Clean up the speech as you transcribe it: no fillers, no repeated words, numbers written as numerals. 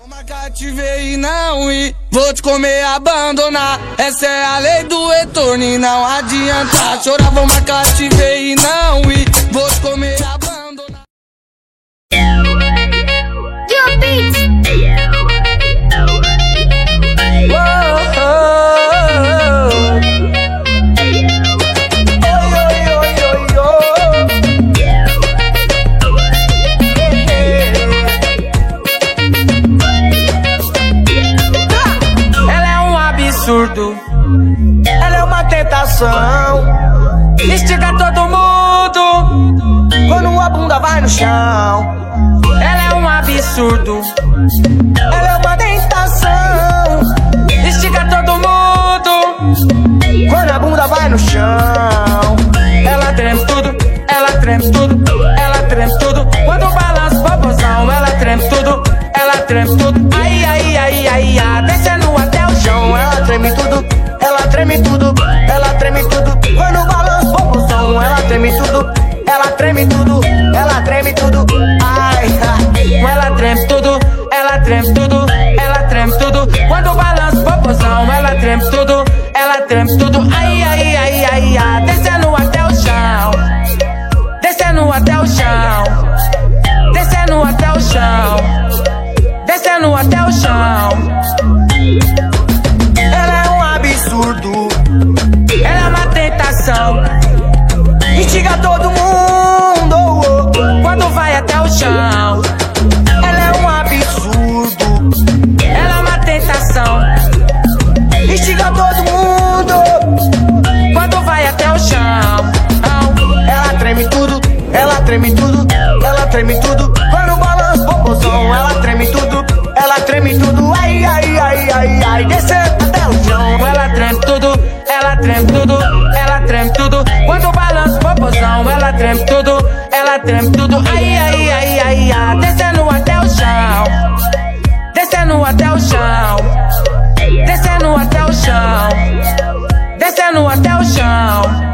Marcar te ver e não ir, vou te comer, abandonar. Essa é a lei do retorno e não adianta chorar. Vou marcar te ver e não ir, vou te comer, abandonar. Yo, Beats. Ela é uma tentação, instiga todo mundo quando a bunda vai no chão. Ela é um absurdo, ela é uma tentação, instiga todo mundo quando a bunda vai no chão. Ela treme tudo, ela treme tudo, ela treme tudo quando balança o popozão. Ela treme tudo, ela treme tudo, ai, ai, ai, ai, ai, descendo até o chão. Ela treme tudo, ela treme tudo, ela treme tudo quando balança o popozão. Ela treme tudo, ela treme tudo, ela treme tudo, ai, ai. Ela treme tudo, ela treme tudo, ela treme tudo quando balança o popozão. Ela treme tudo, ela treme tudo, ai, ai, ai, ai, ai, descendo até o chão, descendo até o chão, descendo até o chão, descendo até o chão. Ela é um absurdo, ela é uma tentação, instiga todo mundo quando vai até o chão. Ela é um absurdo, ela é uma tentação, instiga todo mundo quando vai até o chão. Ela treme tudo, ela treme tudo, ela treme tudo quando balança o popozão. Ela treme tudo, ela treme tudo, ai, ai, ai, ai, ai, descendo até o chão. Ela treme tudo, ela treme tudo, ela treme tudo quando balança o popozão. Ela treme tudo, ela treme tudo, ai, ai, ai, ai, ai, descendo até o chão, descendo até o chão, descendo até o chão, descendo até o chão.